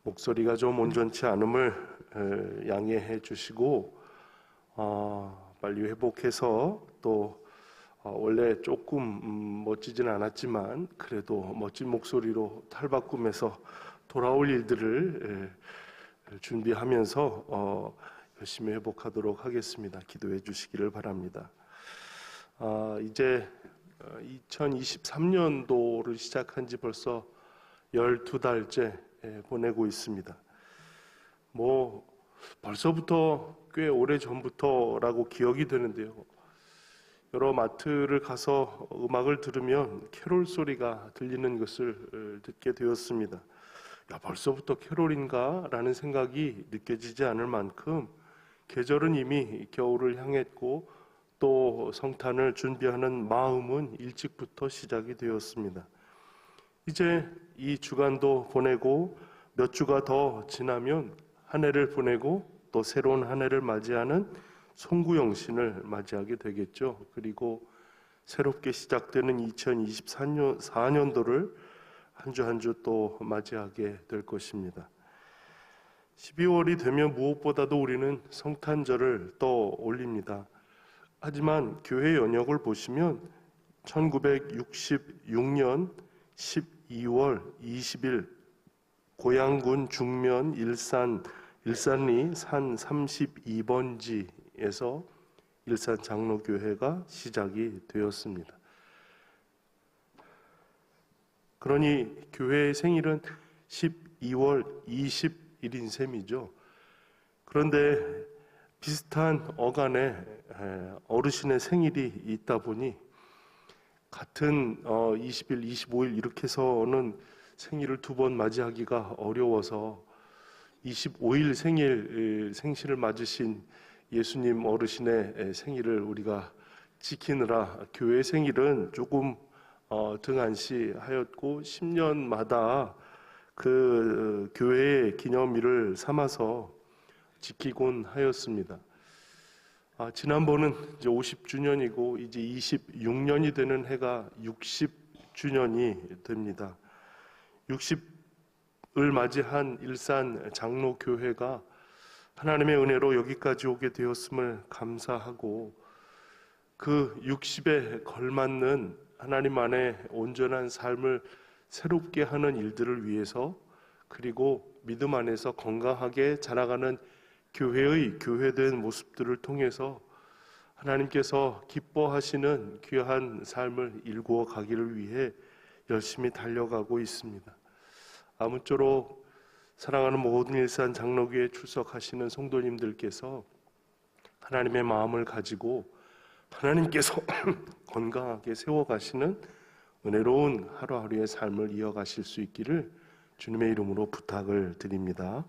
목소리가 좀 온전치 않음을 양해해 주시고 빨리 회복해서 또 원래 조금 멋지진 않았지만 그래도 멋진 목소리로 탈바꿈해서 돌아올 일들을 준비하면서 열심히 회복하도록 하겠습니다. 기도해 주시기를 바랍니다. 이제 2023년도를 시작한 지 벌써 12달째 보내고 있습니다. 벌써부터 꽤 오래 전부터라고 기억이 되는데요. 여러 마트를 가서 음악을 들으면 캐롤 소리가 들리는 것을 듣게 되었습니다. 벌써부터 캐롤인가? 라는 생각이 느껴지지 않을 만큼 계절은 이미 겨울을 향했고 또 성탄을 준비하는 마음은 일찍부터 시작이 되었습니다. 이제 이 주간도 보내고 몇 주가 더 지나면 한 해를 보내고 또 새로운 한 해를 맞이하는 송구영신을 맞이하게 되겠죠. 그리고 새롭게 시작되는 2024년도를 한 주 한 주 또 맞이하게 될 것입니다. 12월이 되면 무엇보다도 우리는 성탄절을 떠올립니다. 하지만 교회 연역을 보시면 1966년 12월 20일 고양군 중면 일산리 산 32번지에서 일산 장로교회가 시작이 되었습니다. 그러니 교회의 생일은 12월 20일인 셈이죠. 그런데 비슷한 어간에 어르신의 생일이 있다 보니 같은 20일, 25일 이렇게 해서는 생일을 두 번 맞이하기가 어려워서 25일 생신을 맞으신 예수님 어르신의 생일을 우리가 지키느라 교회 생일은 조금 등한시하였고 10년마다 그 교회의 기념일을 삼아서 지키곤 하였습니다. 지난번은 이제 50주년이고 이제 26년이 되는 해가 60주년이 됩니다. 60을 맞이한 일산 장로교회가 하나님의 은혜로 여기까지 오게 되었음을 감사하고 그 60에 걸맞는 하나님 안에 온전한 삶을 새롭게 하는 일들을 위해서 그리고 믿음 안에서 건강하게 자라가는 교회의 교회된 모습들을 통해서 하나님께서 기뻐하시는 귀한 삶을 일구어 가기를 위해 열심히 달려가고 있습니다. 아무쪼록 사랑하는 모든 일산 장로교회에 출석하시는 성도님들께서 하나님의 마음을 가지고 하나님께서 건강하게 세워가시는 은혜로운 하루하루의 삶을 이어가실 수 있기를 주님의 이름으로 부탁을 드립니다.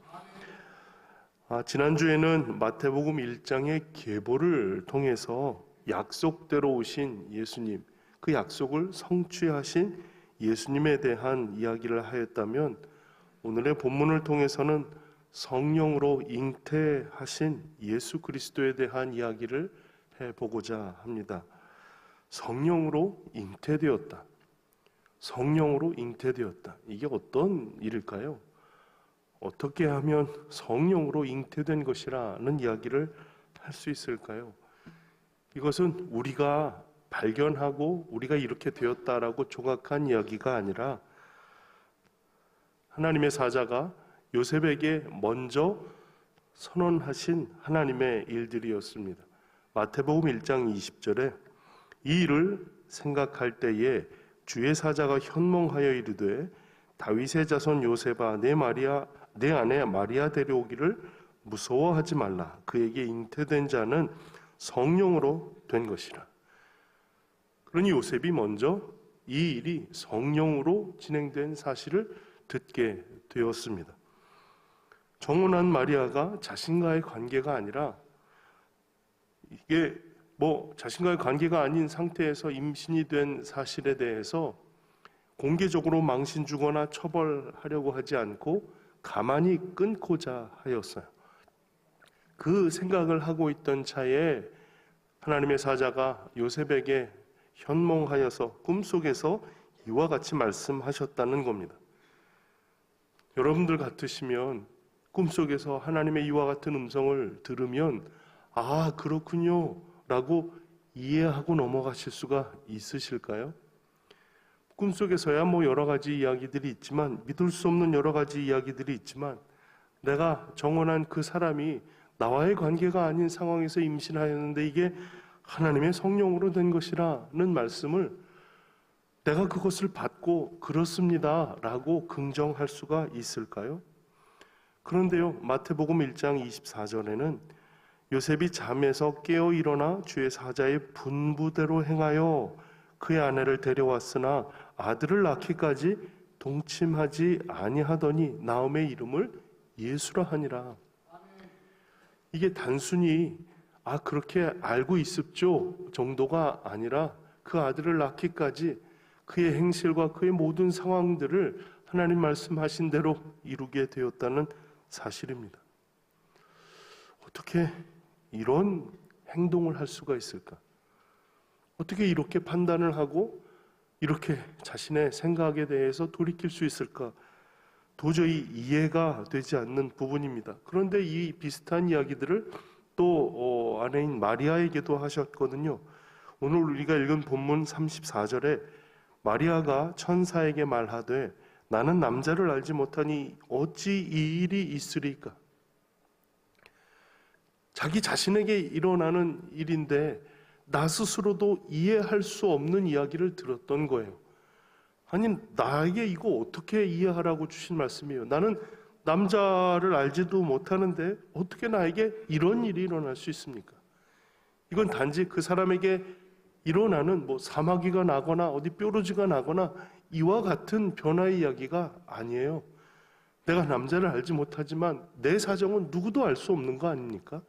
지난주에는 마태복음 1장의 계보를 통해서 약속대로 오신 예수님, 그 약속을 성취하신 예수님에 대한 이야기를 하였다면 오늘의 본문을 통해서는 성령으로 잉태하신 예수 그리스도에 대한 이야기를 해보고자 합니다. 성령으로 잉태되었다. 성령으로 잉태되었다. 이게 어떤 일일까요? 어떻게 하면 성령으로 잉태된 것이라는 이야기를 할 수 있을까요? 이것은 우리가 발견하고 우리가 이렇게 되었다라고 조각한 이야기가 아니라 하나님의 사자가 요셉에게 먼저 선언하신 하나님의 일들이었습니다. 마태복음 1장 20절에 이 일을 생각할 때에 주의 사자가 현몽하여 이르되 다윗의 자손 요셉아 내 아내 마리아 데려오기를 무서워하지 말라. 그에게 잉태된 자는 성령으로 된 것이라. 그러니 요셉이 먼저 이 일이 성령으로 진행된 사실을 듣게 되었습니다. 정혼한 마리아가 자신과의 관계가 아니라 이게 자신과의 관계가 아닌 상태에서 임신이 된 사실에 대해서 공개적으로 망신 주거나 처벌하려고 하지 않고 가만히 끊고자 하였어요. 그 생각을 하고 있던 차에 하나님의 사자가 요셉에게 현몽하여서 꿈속에서 이와 같이 말씀하셨다는 겁니다. 여러분들 같으시면 꿈속에서 하나님의 이와 같은 음성을 들으면 아, 그렇군요 라고 이해하고 넘어가실 수가 있으실까요? 꿈속에서야 뭐 여러 가지 이야기들이 있지만, 믿을 수 없는 여러 가지 이야기들이 있지만, 내가 정언한 그 사람이 나와의 관계가 아닌 상황에서 임신하였는데 이게 하나님의 성령으로 된 것이라는 말씀을 내가 그것을 받고 그렇습니다 라고 긍정할 수가 있을까요? 그런데요, 마태복음 1장 24절에는 요셉이 잠에서 깨어 일어나 주의 사자의 분부대로 행하여 그의 아내를 데려왔으나 아들을 낳기까지 동침하지 아니하더니 나음의 이름을 예수라 하니라. 이게 단순히 그렇게 알고 있었죠 정도가 아니라 그 아들을 낳기까지 그의 행실과 그의 모든 상황들을 하나님 말씀하신 대로 이루게 되었다는 사실입니다. 어떻게 이런 행동을 할 수가 있을까? 어떻게 이렇게 판단을 하고 이렇게 자신의 생각에 대해서 돌이킬 수 있을까? 도저히 이해가 되지 않는 부분입니다. 그런데 이 비슷한 이야기들을 또 아내인 마리아에게도 하셨거든요. 오늘 우리가 읽은 본문 34절에 마리아가 천사에게 말하되 나는 남자를 알지 못하니 어찌 이 일이 있으리까? 자기 자신에게 일어나는 일인데 나 스스로도 이해할 수 없는 이야기를 들었던 거예요. 아니, 나에게 이거 어떻게 이해하라고 주신 말씀이에요. 나는 남자를 알지도 못하는데 어떻게 나에게 이런 일이 일어날 수 있습니까? 이건 단지 그 사람에게 일어나는 사마귀가 나거나 어디 뾰루지가 나거나 이와 같은 변화의 이야기가 아니에요. 내가 남자를 알지 못하지만 내 사정은 누구도 알 수 없는 거 아닙니까?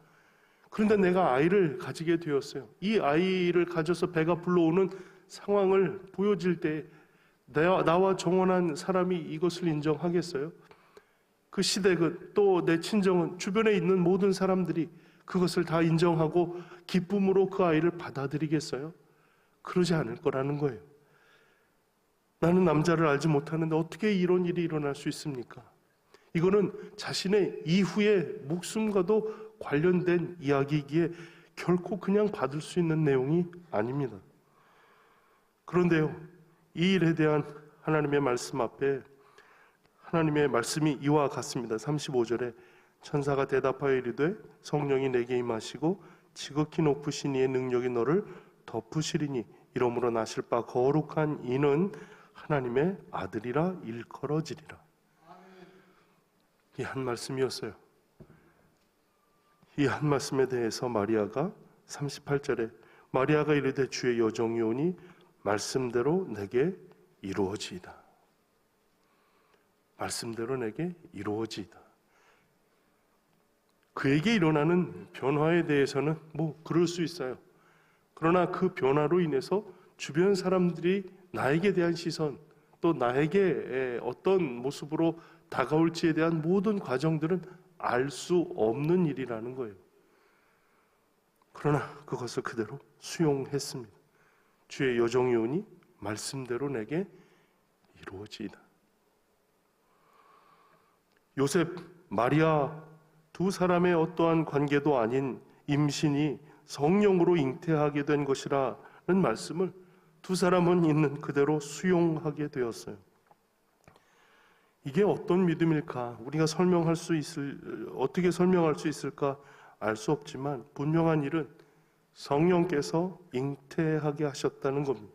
그런데 내가 아이를 가지게 되었어요. 이 아이를 가져서 배가 불러오는 상황을 보여질 때 나와 정혼한 사람이 이것을 인정하겠어요? 그 시대 또 내 친정은 주변에 있는 모든 사람들이 그것을 다 인정하고 기쁨으로 그 아이를 받아들이겠어요? 그러지 않을 거라는 거예요. 나는 남자를 알지 못하는데 어떻게 이런 일이 일어날 수 있습니까? 이거는 자신의 이후의 목숨과도 관련된 이야기이기에 결코 그냥 받을 수 있는 내용이 아닙니다. 그런데요, 이 일에 대한 하나님의 말씀 앞에 하나님의 말씀이 이와 같습니다. 35절에 천사가 대답하여 이르되 성령이 내게 임하시고 지극히 높으신 이의 능력이 너를 덮으시리니 이러므로 나실 바 거룩한 이는 하나님의 아들이라 일컬어지리라. 이 한 말씀이었어요. 이 한 말씀에 대해서 마리아가 38절에 마리아가 이르되 주의 여종이 오니 말씀대로 내게 이루어지이다. 말씀대로 내게 이루어지이다. 그에게 일어나는 변화에 대해서는 그럴 수 있어요. 그러나 그 변화로 인해서 주변 사람들이 나에게 대한 시선, 또 나에게 어떤 모습으로 다가올지에 대한 모든 과정들은 알 수 없는 일이라는 거예요. 그러나 그것을 그대로 수용했습니다. 주의 여종이 오니 말씀대로 내게 이루어지이다. 요셉, 마리아 두 사람의 어떠한 관계도 아닌 임신이 성령으로 잉태하게 된 것이라는 말씀을 두 사람은 있는 그대로 수용하게 되었어요. 이게 어떤 믿음일까? 우리가 어떻게 설명할 수 있을까? 알 수 없지만 분명한 일은 성령께서 잉태하게 하셨다는 겁니다.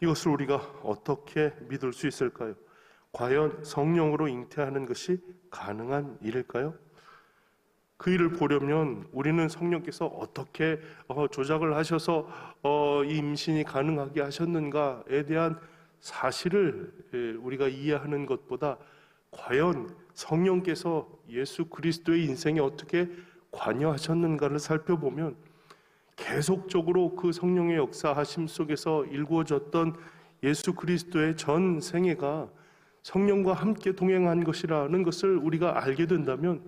이것을 우리가 어떻게 믿을 수 있을까요? 과연 성령으로 잉태하는 것이 가능한 일일까요? 그 일을 보려면 우리는 성령께서 어떻게 조작을 하셔서 이 임신이 가능하게 하셨는가에 대한 사실을 우리가 이해하는 것보다 과연 성령께서 예수 그리스도의 인생에 어떻게 관여하셨는가를 살펴보면 계속적으로 그 성령의 역사하심 속에서 일구어졌던 예수 그리스도의 전 생애가 성령과 함께 동행한 것이라는 것을 우리가 알게 된다면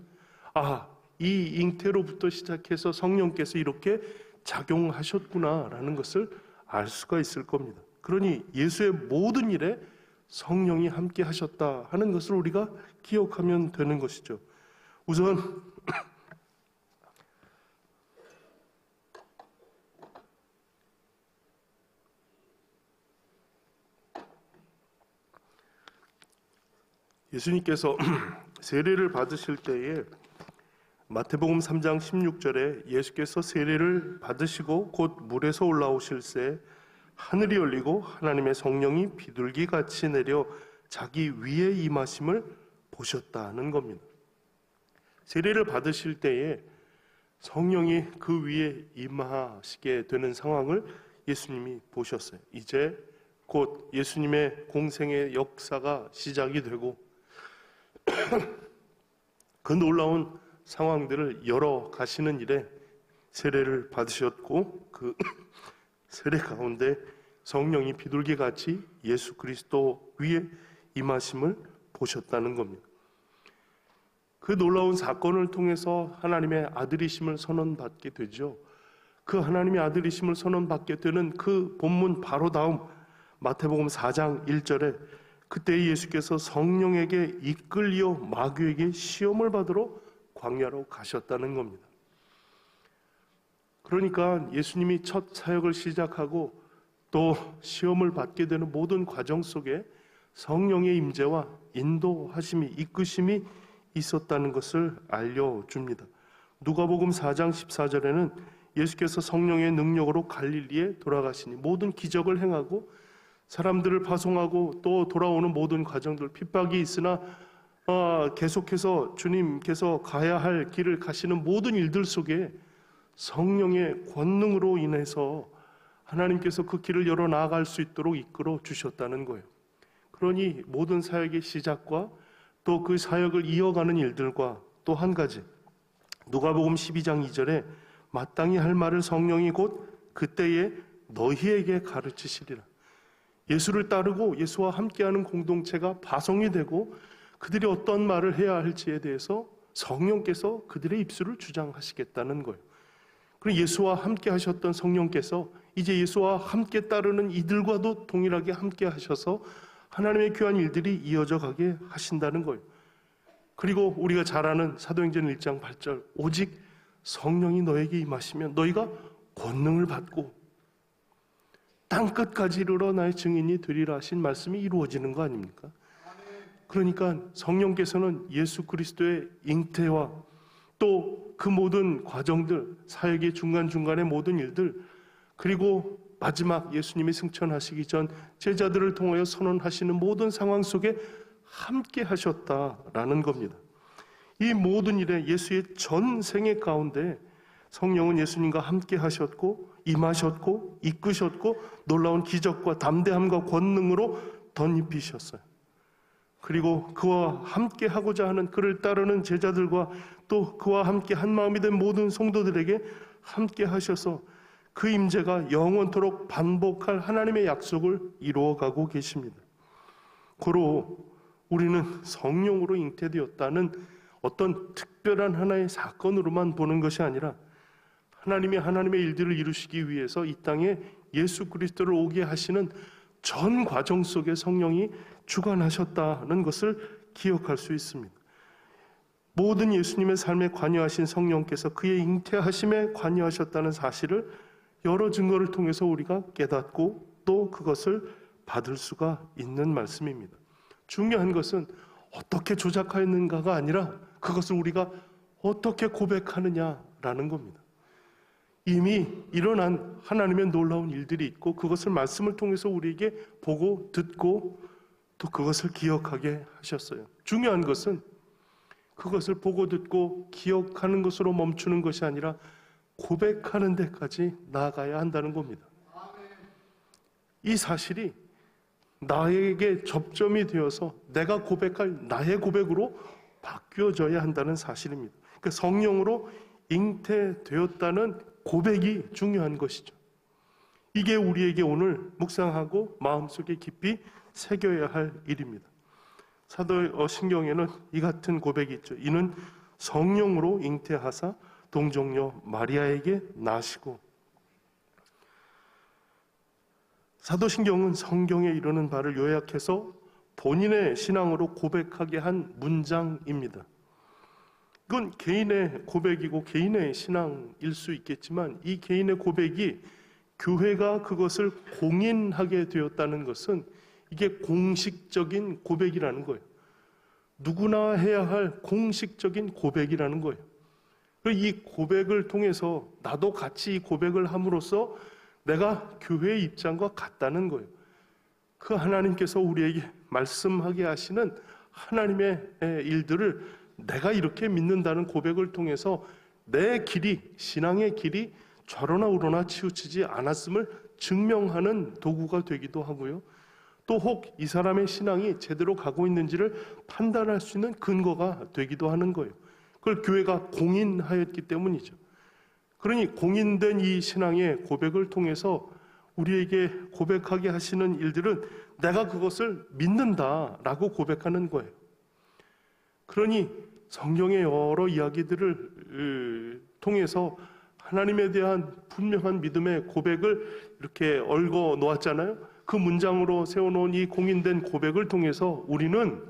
이 잉태로부터 시작해서 성령께서 이렇게 작용하셨구나라는 것을 알 수가 있을 겁니다. 그러니 예수의 모든 일에 성령이 함께 하셨다 하는 것을 우리가 기억하면 되는 것이죠. 우선 예수님께서 세례를 받으실 때에 마태복음 3장 16절에 예수께서 세례를 받으시고 곧 물에서 올라오실새 하늘이 열리고 하나님의 성령이 비둘기같이 내려 자기 위에 임하심을 보셨다는 겁니다. 세례를 받으실 때에 성령이 그 위에 임하시게 되는 상황을 예수님이 보셨어요. 이제 곧 예수님의 공생의 역사가 시작이 되고 그 놀라운 상황들을 열어 가시는 일에 세례를 받으셨고 그 세례 가운데 성령이 비둘기같이 예수 그리스도 위에 임하심을 보셨다는 겁니다. 그 놀라운 사건을 통해서 하나님의 아들이심을 선언받게 되죠. 그 하나님의 아들이심을 선언받게 되는 그 본문 바로 다음 마태복음 4장 1절에 그때 예수께서 성령에게 이끌려 마귀에게 시험을 받으러 광야로 가셨다는 겁니다. 그러니까 예수님이 첫 사역을 시작하고 또 시험을 받게 되는 모든 과정 속에 성령의 임재와 인도하심이 이끄심이 있었다는 것을 알려줍니다. 누가복음 4장 14절에는 예수께서 성령의 능력으로 갈릴리에 돌아가시니 모든 기적을 행하고 사람들을 파송하고 또 돌아오는 모든 과정들 핍박이 있으나 계속해서 주님께서 가야 할 길을 가시는 모든 일들 속에 성령의 권능으로 인해서 하나님께서 그 길을 열어 나아갈 수 있도록 이끌어 주셨다는 거예요. 그러니 모든 사역의 시작과 또 그 사역을 이어가는 일들과 또 한 가지 누가복음 12장 2절에 마땅히 할 말을 성령이 곧 그때에 너희에게 가르치시리라. 예수를 따르고 예수와 함께하는 공동체가 파송이 되고 그들이 어떤 말을 해야 할지에 대해서 성령께서 그들의 입술을 주장하시겠다는 거예요. 그리고 예수와 함께 하셨던 성령께서 이제 예수와 함께 따르는 이들과도 동일하게 함께 하셔서 하나님의 귀한 일들이 이어져 가게 하신다는 거예요. 그리고 우리가 잘 아는 사도행전 1장 8절 오직 성령이 너에게 임하시면 너희가 권능을 받고 땅끝까지 이르러 나의 증인이 되리라 하신 말씀이 이루어지는 거 아닙니까? 그러니까 성령께서는 예수 그리스도의 잉태와 또 그 모든 과정들, 사역의 중간중간의 모든 일들, 그리고 마지막 예수님이 승천하시기 전 제자들을 통하여 선언하시는 모든 상황 속에 함께 하셨다라는 겁니다. 이 모든 일에 예수의 전 생애 가운데 성령은 예수님과 함께 하셨고 임하셨고 이끄셨고 놀라운 기적과 담대함과 권능으로 덧입히셨어요. 그리고 그와 함께 하고자 하는 그를 따르는 제자들과 또 그와 함께 한 마음이 된 모든 성도들에게 함께 하셔서 그 임재가 영원토록 반복할 하나님의 약속을 이루어가고 계십니다. 고로 우리는 성령으로 잉태되었다는 어떤 특별한 하나의 사건으로만 보는 것이 아니라 하나님이 하나님의 일들을 이루시기 위해서 이 땅에 예수 그리스도를 오게 하시는 전 과정 속에 성령이 주관하셨다는 것을 기억할 수 있습니다. 모든 예수님의 삶에 관여하신 성령께서 그의 잉태하심에 관여하셨다는 사실을 여러 증거를 통해서 우리가 깨닫고 또 그것을 받을 수가 있는 말씀입니다. 중요한 것은 어떻게 조작하였는가가 아니라 그것을 우리가 어떻게 고백하느냐라는 겁니다. 이미 일어난 하나님의 놀라운 일들이 있고 그것을 말씀을 통해서 우리에게 보고 듣고 또 그것을 기억하게 하셨어요. 중요한 것은 그것을 보고 듣고 기억하는 것으로 멈추는 것이 아니라 고백하는 데까지 나아가야 한다는 겁니다. 이 사실이 나에게 접점이 되어서 내가 고백할 나의 고백으로 바뀌어져야 한다는 사실입니다. 그러니까 성령으로 잉태되었다는 고백이 중요한 것이죠. 이게 우리에게 오늘 묵상하고 마음속에 깊이 새겨야 할 일입니다. 사도신경에는 이 같은 고백이 있죠. 이는 성령으로 잉태하사 동정녀 마리아에게 나시고. 사도신경은 성경에 이르는 바를 요약해서 본인의 신앙으로 고백하게 한 문장입니다. 이건 개인의 고백이고 개인의 신앙일 수 있겠지만 이 개인의 고백이 교회가 그것을 공인하게 되었다는 것은 이게 공식적인 고백이라는 거예요. 누구나 해야 할 공식적인 고백이라는 거예요. 이 고백을 통해서 나도 같이 이 고백을 함으로써 내가 교회의 입장과 같다는 거예요. 그 하나님께서 우리에게 말씀하게 하시는 하나님의 일들을 내가 이렇게 믿는다는 고백을 통해서 내 길이, 신앙의 길이 좌로나 우로나 치우치지 않았음을 증명하는 도구가 되기도 하고요. 또 혹 이 사람의 신앙이 제대로 가고 있는지를 판단할 수 있는 근거가 되기도 하는 거예요. 그걸 교회가 공인하였기 때문이죠. 그러니 공인된 이 신앙의 고백을 통해서 우리에게 고백하게 하시는 일들은 내가 그것을 믿는다라고 고백하는 거예요. 그러니 성경의 여러 이야기들을 통해서 하나님에 대한 분명한 믿음의 고백을 이렇게 얽어 놓았잖아요. 그 문장으로 세워놓은 이 공인된 고백을 통해서 우리는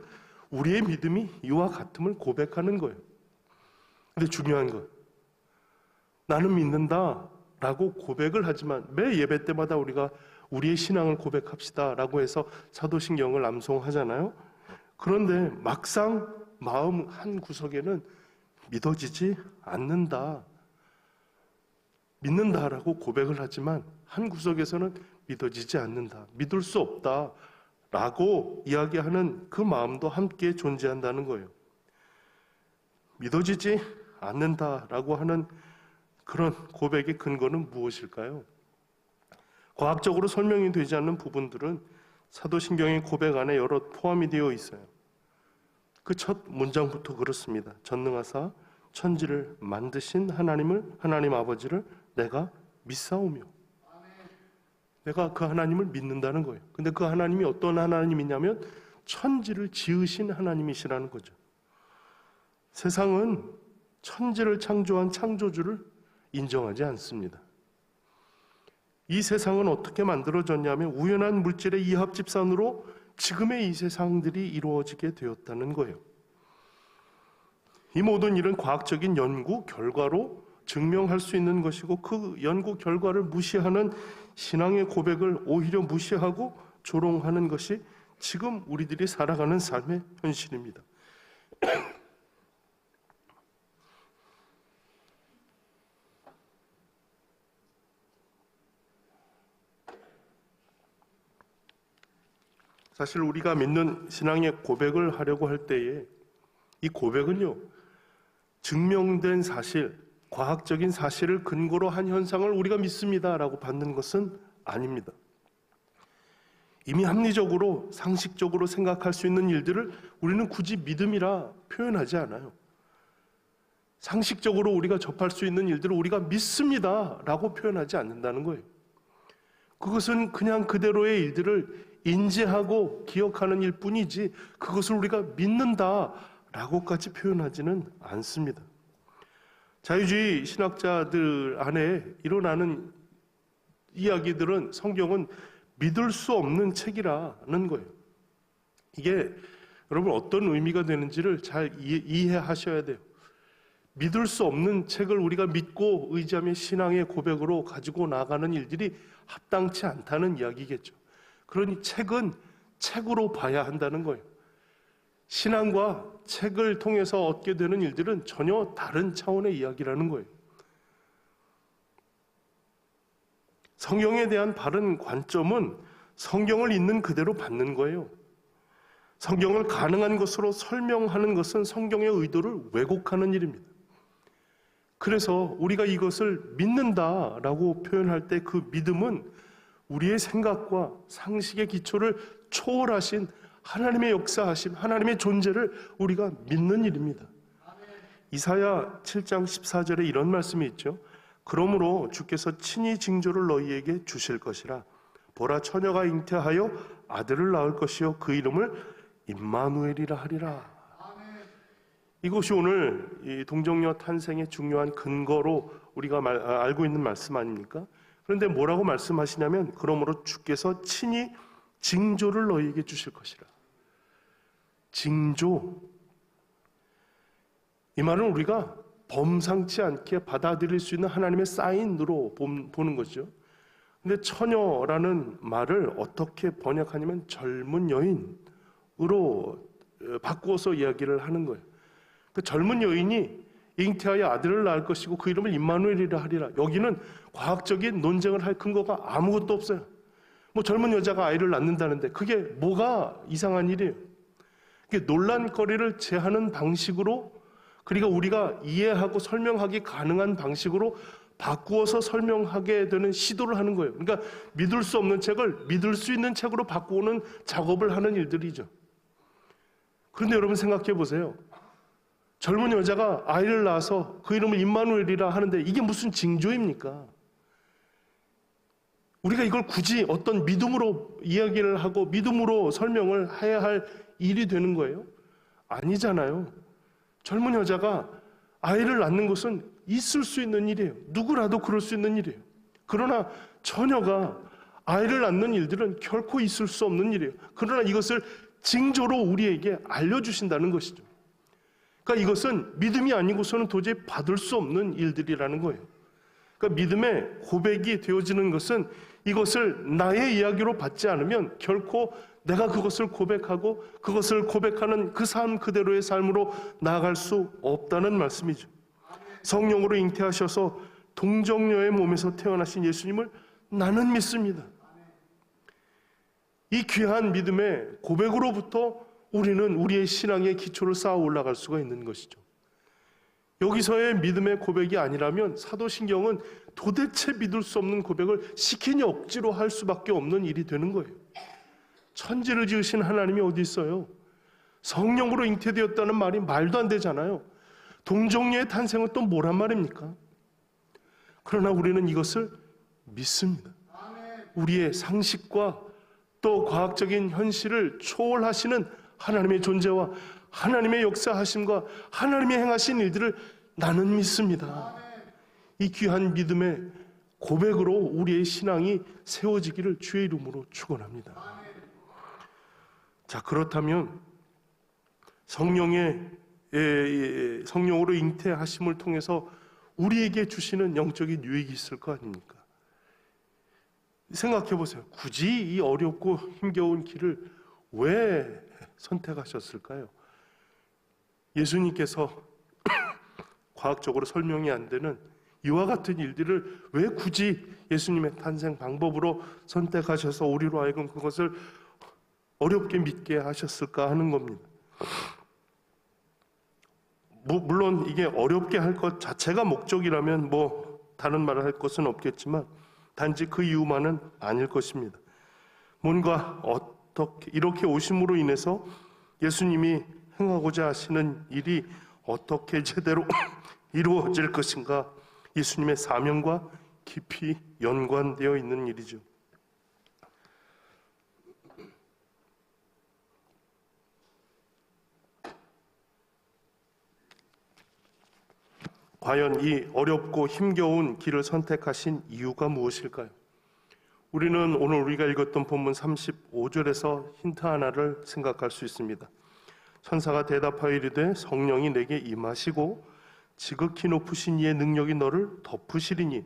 우리의 믿음이 이와 같음을 고백하는 거예요. 근데 중요한 건 나는 믿는다 라고 고백을 하지만 매 예배 때마다 우리가 우리의 신앙을 고백합시다 라고 해서 사도신경을 암송하잖아요. 그런데 막상 마음 한 구석에는 믿어지지 않는다, 믿는다라고 고백을 하지만 한 구석에서는 믿어지지 않는다, 믿을 수 없다 라고 이야기하는 그 마음도 함께 존재한다는 거예요. 믿어지지 않는다라고 하는 그런 고백의 근거는 무엇일까요? 과학적으로 설명이 되지 않는 부분들은 사도신경의 고백 안에 여러 포함이 되어 있어요. 그 첫 문장부터 그렇습니다. 전능하사 천지를 만드신 하나님 아버지를 내가 믿사오며. 내가 그 하나님을 믿는다는 거예요. 근데 그 하나님이 어떤 하나님이냐면 천지를 지으신 하나님이시라는 거죠. 세상은 천지를 창조한 창조주를 인정하지 않습니다. 이 세상은 어떻게 만들어졌냐면 우연한 물질의 이합집산으로 지금의 이 세상들이 이루어지게 되었다는 거예요. 이 모든 일은 과학적인 연구 결과로 증명할 수 있는 것이고 그 연구 결과를 무시하는 신앙의 고백을 오히려 무시하고 조롱하는 것이 지금 우리들이 살아가는 삶의 현실입니다. 사실 우리가 믿는 신앙의 고백을 하려고 할 때에 이 고백은요, 증명된 사실, 과학적인 사실을 근거로 한 현상을 우리가 믿습니다라고 받는 것은 아닙니다. 이미 합리적으로, 상식적으로 생각할 수 있는 일들을 우리는 굳이 믿음이라 표현하지 않아요. 상식적으로 우리가 접할 수 있는 일들을 우리가 믿습니다라고 표현하지 않는다는 거예요. 그것은 그냥 그대로의 일들을 인지하고 기억하는 일뿐이지 그것을 우리가 믿는다라고까지 표현하지는 않습니다. 자유주의 신학자들 안에 일어나는 이야기들은 성경은 믿을 수 없는 책이라는 거예요. 이게 여러분 어떤 의미가 되는지를 잘 이해하셔야 돼요. 믿을 수 없는 책을 우리가 믿고 의지하며 신앙의 고백으로 가지고 나가는 일들이 합당치 않다는 이야기겠죠. 그러니 책은 책으로 봐야 한다는 거예요. 신앙과 책을 통해서 얻게 되는 일들은 전혀 다른 차원의 이야기라는 거예요. 성경에 대한 바른 관점은 성경을 있는 그대로 받는 거예요. 성경을 가능한 것으로 설명하는 것은 성경의 의도를 왜곡하는 일입니다. 그래서 우리가 이것을 믿는다라고 표현할 때 그 믿음은 우리의 생각과 상식의 기초를 초월하신 하나님의 역사하심, 하나님의 존재를 우리가 믿는 일입니다. 이사야 7장 14절에 이런 말씀이 있죠. 그러므로 주께서 친히 징조를 너희에게 주실 것이라. 보라, 처녀가 잉태하여 아들을 낳을 것이요 그 이름을 임마누엘이라 하리라. 이것이 오늘 이 동정녀 탄생의 중요한 근거로 우리가 알고 있는 말씀 아닙니까? 그런데 뭐라고 말씀하시냐면 그러므로 주께서 친히 징조를 너희에게 주실 것이라. 징조. 이 말은 우리가 범상치 않게 받아들일 수 있는 하나님의 사인으로 보는 거죠. 근데 처녀라는 말을 어떻게 번역하냐면 젊은 여인으로 바꾸어서 이야기를 하는 거예요. 그 젊은 여인이 잉태하여 아들을 낳을 것이고 그 이름을 임마누엘이라 하리라. 여기는 과학적인 논쟁을 할 근거가 아무것도 없어요. 뭐 젊은 여자가 아이를 낳는다는데 그게 뭐가 이상한 일이에요. 그게 논란거리를 제하는 방식으로, 그러니까 우리가 이해하고 설명하기 가능한 방식으로 바꾸어서 설명하게 되는 시도를 하는 거예요. 그러니까 믿을 수 없는 책을 믿을 수 있는 책으로 바꾸는 작업을 하는 일들이죠. 그런데 여러분 생각해 보세요. 젊은 여자가 아이를 낳아서 그 이름을 임마누엘이라 하는데 이게 무슨 징조입니까? 우리가 이걸 굳이 어떤 믿음으로 이야기를 하고 믿음으로 설명을 해야 할 일이 되는 거예요? 아니잖아요. 젊은 여자가 아이를 낳는 것은 있을 수 있는 일이에요. 누구라도 그럴 수 있는 일이에요. 그러나 처녀가 아이를 낳는 일들은 결코 있을 수 없는 일이에요. 그러나 이것을 징조로 우리에게 알려주신다는 것이죠. 그러니까 이것은 믿음이 아니고서는 도저히 받을 수 없는 일들이라는 거예요. 그러니까 믿음의 고백이 되어지는 것은 이것을 나의 이야기로 받지 않으면 결코 내가 그것을 고백하고 그것을 고백하는 그 삶 그대로의 삶으로 나아갈 수 없다는 말씀이죠. 성령으로 잉태하셔서 동정녀의 몸에서 태어나신 예수님을 나는 믿습니다. 이 귀한 믿음의 고백으로부터 우리는 우리의 신앙의 기초를 쌓아 올라갈 수가 있는 것이죠. 여기서의 믿음의 고백이 아니라면 사도신경은 도대체 믿을 수 없는 고백을 시키니 억지로 할 수밖에 없는 일이 되는 거예요. 천지를 지으신 하나님이 어디 있어요? 성령으로 잉태되었다는 말이 말도 안 되잖아요. 동정녀의 탄생은 또 뭐란 말입니까? 그러나 우리는 이것을 믿습니다. 우리의 상식과 또 과학적인 현실을 초월하시는 하나님의 존재와 하나님의 역사하심과 하나님의 행하신 일들을 나는 믿습니다. 이 귀한 믿음의 고백으로 우리의 신앙이 세워지기를 주의 이름으로 축원합니다. 자, 그렇다면 성령으로 잉태하심을 통해서 우리에게 주시는 영적인 유익이 있을 거 아닙니까? 생각해 보세요. 굳이 이 어렵고 힘겨운 길을 왜 선택하셨을까요? 예수님께서 과학적으로 설명이 안 되는 이와 같은 일들을 왜 굳이 예수님의 탄생 방법으로 선택하셔서 우리로 하여금 그것을 어렵게 믿게 하셨을까 하는 겁니다. 물론 이게 어렵게 할 것 자체가 목적이라면 다른 말을 할 것은 없겠지만 단지 그 이유만은 아닐 것입니다. 뭔가 어떻게 이렇게 오심으로 인해서 예수님이 행하고자 하시는 일이 어떻게 제대로 이루어질 것인가, 예수님의 사명과 깊이 연관되어 있는 일이죠. 과연 이 어렵고 힘겨운 길을 선택하신 이유가 무엇일까요? 우리는 오늘 우리가 읽었던 본문 35절에서 힌트 하나를 생각할 수 있습니다. 천사가 대답하여 이르되 성령이 내게 임하시고 지극히 높으신 이의 능력이 너를 덮으시리니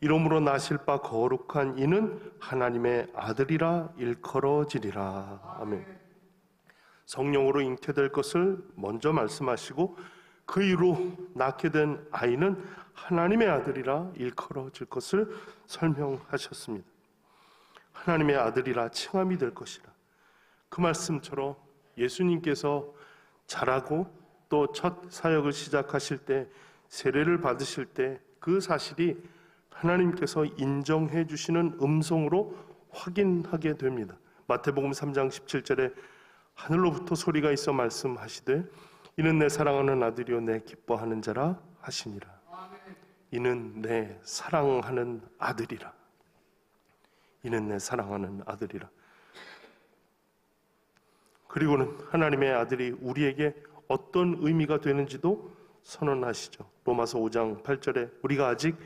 이러므로 나실 바 거룩한 이는 하나님의 아들이라 일컬어지리라. 아멘. 성령으로 잉태될 것을 먼저 말씀하시고 그 이후로 낳게 된 아이는 하나님의 아들이라 일컬어질 것을 설명하셨습니다. 하나님의 아들이라 칭함이 될 것이라. 그 말씀처럼 예수님께서 자라고 또 첫 사역을 시작하실 때, 세례를 받으실 때 그 사실이 하나님께서 인정해 주시는 음성으로 확인하게 됩니다. 마태복음 3장 17절에 하늘로부터 소리가 있어 말씀하시되 이는 내 사랑하는 아들이요 내 기뻐하는 자라 하시니라. 이는 내 사랑하는 아들이라. 이는 내 사랑하는 아들이라. 그리고는 하나님의 아들이 우리에게 어떤 의미가 되는지도 선언하시죠. 로마서 5장 8절에 우리가 아직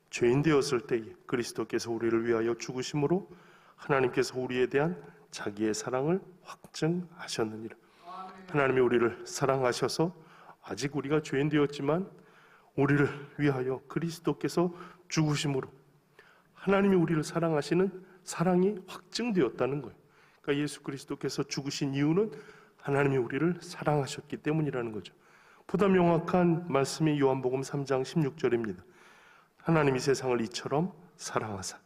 죄인 되었을 때에 그리스도께서 우리를 위하여 죽으심으로 하나님께서 우리에 대한 자기의 사랑을 확증하셨느니라. 하나님이 우리를 사랑하셔서 아직 우리가 죄인 되었지만 우리를 위하여 그리스도께서 죽으심으로 하나님이 우리를 사랑하시는 사랑이 확증되었다는 거예요. 그러니까 예수 그리스도께서 죽으신 이유는 하나님이 우리를 사랑하셨기 때문이라는 거죠. 보다 명확한 말씀이 요한복음 3장 16절입니다. 하나님이 세상을 이처럼 사랑하사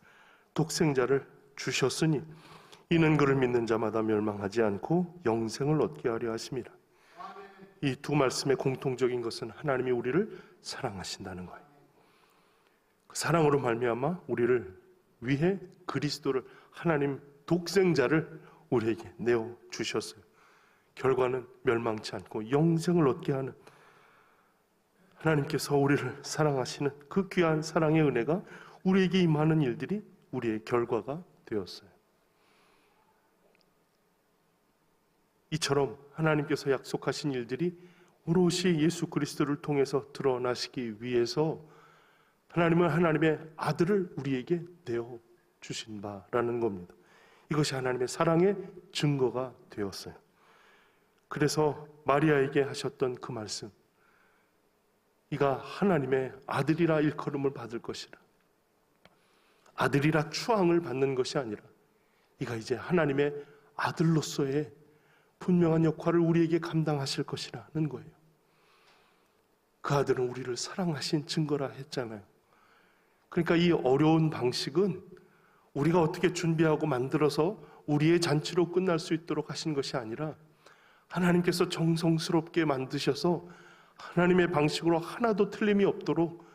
독생자를 주셨으니 이는 그를 믿는 자마다 멸망하지 않고 영생을 얻게 하려 하심이라. 이 두 말씀의 공통적인 것은 하나님이 우리를 사랑하신다는 거예요. 그 사랑으로 말미암아 우리를 위해 그리스도를, 하나님 독생자를 우리에게 내어 주셨어요. 결과는 멸망치 않고 영생을 얻게 하는, 하나님께서 우리를 사랑하시는 그 귀한 사랑의 은혜가 우리에게 임하는 일들이 우리의 결과가 되었어요. 이처럼 하나님께서 약속하신 일들이 오롯이 예수 그리스도를 통해서 드러나시기 위해서 하나님은 하나님의 아들을 우리에게 내어 주신 바라는 겁니다. 이것이 하나님의 사랑의 증거가 되었어요. 그래서 마리아에게 하셨던 그 말씀, 이가 하나님의 아들이라 일컬음을 받을 것이라, 아들이라 추앙을 받는 것이 아니라 이가 이제 하나님의 아들로서의 분명한 역할을 우리에게 감당하실 것이라는 거예요. 그 아들은 우리를 사랑하신 증거라 했잖아요. 그러니까 이 어려운 방식은 우리가 어떻게 준비하고 만들어서 우리의 잔치로 끝날 수 있도록 하신 것이 아니라 하나님께서 정성스럽게 만드셔서 하나님의 방식으로 하나도 틀림이 없도록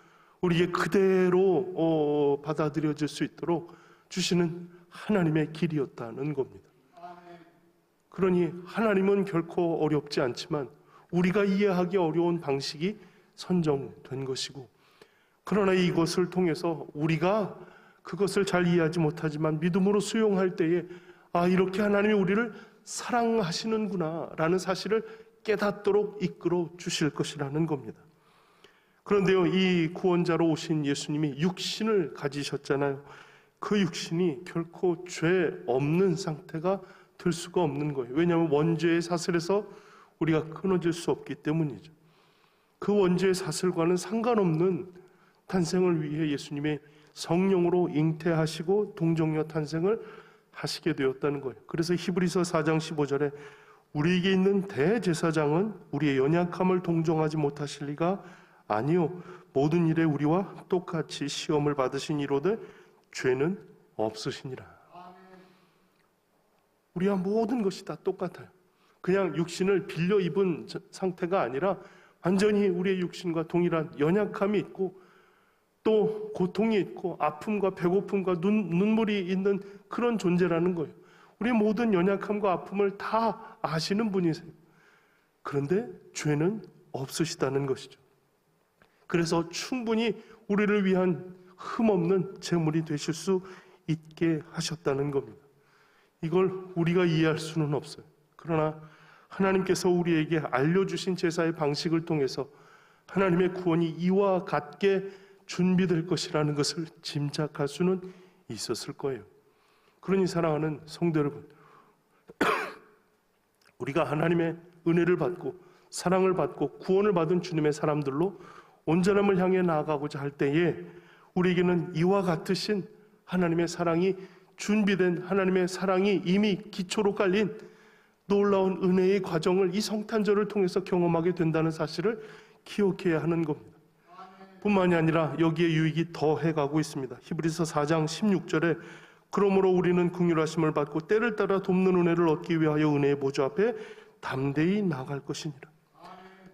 우리에게 그대로 받아들여질 수 있도록 주시는 하나님의 길이었다는 겁니다. 그러니 하나님은 결코 어렵지 않지만 우리가 이해하기 어려운 방식이 선정된 것이고, 그러나 이것을 통해서 우리가 그것을 잘 이해하지 못하지만 믿음으로 수용할 때에 이렇게 하나님이 우리를 사랑하시는구나 라는 사실을 깨닫도록 이끌어 주실 것이라는 겁니다. 그런데요, 이 구원자로 오신 예수님이 육신을 가지셨잖아요. 그 육신이 결코 죄 없는 상태가 될 수가 없는 거예요. 왜냐하면 원죄의 사슬에서 우리가 끊어질 수 없기 때문이죠. 그 원죄의 사슬과는 상관없는 탄생을 위해 예수님의 성령으로 잉태하시고 동정녀 탄생을 하시게 되었다는 거예요. 그래서 히브리서 4장 15절에 우리에게 있는 대제사장은 우리의 연약함을 동정하지 못하실 리가 아니요 모든 일에 우리와 똑같이 시험을 받으신 이로되 죄는 없으시니라. 우리와 모든 것이 다 똑같아요. 그냥 육신을 빌려 입은 상태가 아니라 완전히 우리의 육신과 동일한 연약함이 있고 또 고통이 있고 아픔과 배고픔과 눈물이 있는 그런 존재라는 거예요. 우리의 모든 연약함과 아픔을 다 아시는 분이세요. 그런데 죄는 없으시다는 것이죠. 그래서 충분히 우리를 위한 흠없는 제물이 되실 수 있게 하셨다는 겁니다. 이걸 우리가 이해할 수는 없어요. 그러나 하나님께서 우리에게 알려주신 제사의 방식을 통해서 하나님의 구원이 이와 같게 준비될 것이라는 것을 짐작할 수는 있었을 거예요. 그러니 사랑하는 성도 여러분, 우리가 하나님의 은혜를 받고 사랑을 받고 구원을 받은 주님의 사람들로 온전함을 향해 나아가고자 할 때에 우리에게는 이와 같으신 하나님의 사랑이 준비된, 하나님의 사랑이 이미 기초로 깔린 놀라운 은혜의 과정을 이 성탄절을 통해서 경험하게 된다는 사실을 기억해야 하는 겁니다. 뿐만이 아니라 여기에 유익이 더해가고 있습니다. 히브리서 4장 16절에 그러므로 우리는 긍휼하심을 받고 때를 따라 돕는 은혜를 얻기 위하여 은혜의 보좌 앞에 담대히 나아갈 것이니라.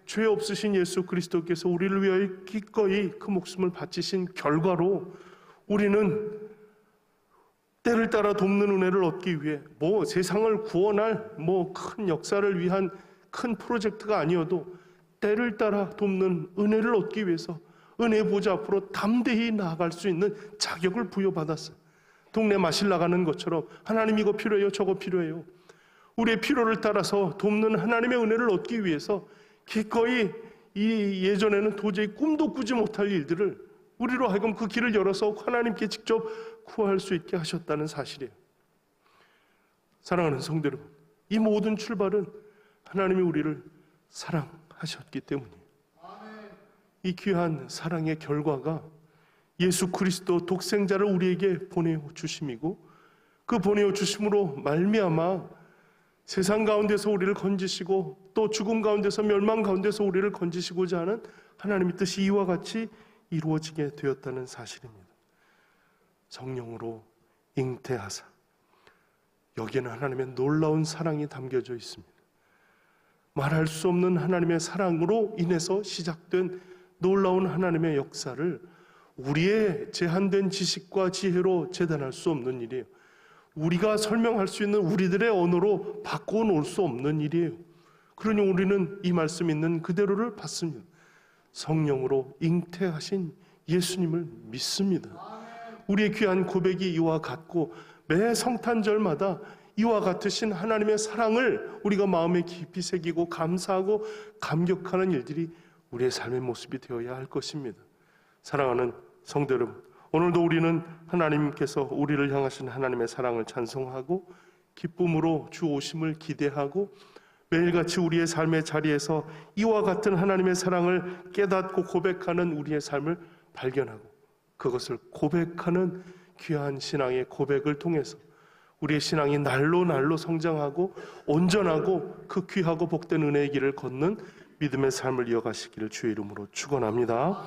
죄 없으신 예수 그리스도께서 우리를 위하여 기꺼이 그 목숨을 바치신 결과로 우리는 때를 따라 돕는 은혜를 얻기 위해 세상을 구원할 큰 역사를 위한 큰 프로젝트가 아니어도 때를 따라 돕는 은혜를 얻기 위해서 은혜의 보좌 앞으로 담대히 나아갈 수 있는 자격을 부여받았어요. 동네 마실 나가는 것처럼 하나님 이거 필요해요, 저거 필요해요. 우리의 필요를 따라서 돕는 하나님의 은혜를 얻기 위해서 기꺼이 이 예전에는 도저히 꿈도 꾸지 못할 일들을 우리로 하여금 그 길을 열어서 하나님께 직접 구할 수 있게 하셨다는 사실이에요. 사랑하는 성도 여러분, 이 모든 출발은 하나님이 우리를 사랑하셨기 때문이에요. 이 귀한 사랑의 결과가 예수 그리스도 독생자를 우리에게 보내어 주심이고, 그 보내어 주심으로 말미암아 세상 가운데서 우리를 건지시고 또 죽음 가운데서 멸망 가운데서 우리를 건지시고자 하는 하나님의 뜻이 이와 같이 이루어지게 되었다는 사실입니다. 성령으로 잉태하사, 여기에는 하나님의 놀라운 사랑이 담겨져 있습니다. 말할 수 없는 하나님의 사랑으로 인해서 시작된 놀라운 하나님의 역사를 우리의 제한된 지식과 지혜로 재단할 수 없는 일이에요. 우리가 설명할 수 있는 우리들의 언어로 바꿔놓을 수 없는 일이에요. 그러니 우리는 이 말씀 있는 그대로를 받습니다. 성령으로 잉태하신 예수님을 믿습니다. 우리의 귀한 고백이 이와 같고, 매 성탄절마다 이와 같으신 하나님의 사랑을 우리가 마음에 깊이 새기고 감사하고 감격하는 일들이 우리의 삶의 모습이 되어야 할 것입니다. 사랑하는 성도 여러분, 오늘도 우리는 하나님께서 우리를 향하신 하나님의 사랑을 찬송하고 기쁨으로 주 오심을 기대하고, 매일같이 우리의 삶의 자리에서 이와 같은 하나님의 사랑을 깨닫고 고백하는 우리의 삶을 발견하고, 그것을 고백하는 귀한 신앙의 고백을 통해서 우리의 신앙이 날로 날로 성장하고 온전하고 그 귀하고 복된 은혜의 길을 걷는 믿음의 삶을 이어가시기를 주의 이름으로 축원합니다.